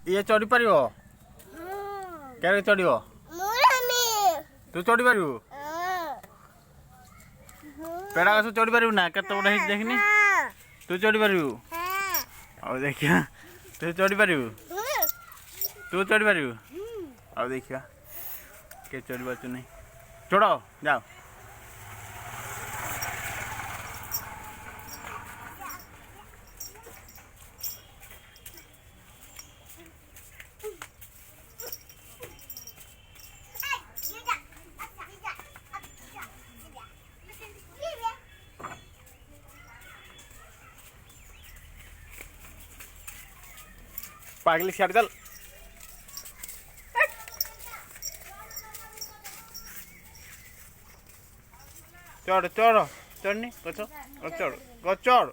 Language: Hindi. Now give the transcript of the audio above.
ये चढ़ी पार क्या चढ़ तू चढ़ी पार पेड़ा गछ चढ़ी पार ना केत बड़ा देखनी तू चढ़ी पार देखिया तू चढ़ी पार तू चढ़ी पार देखिया के चढ़ी पार नहीं चढ़ जाओ पागली सियाड़ चल चढ़ चढ़ चढ़नी गच चढ़ गच चढ़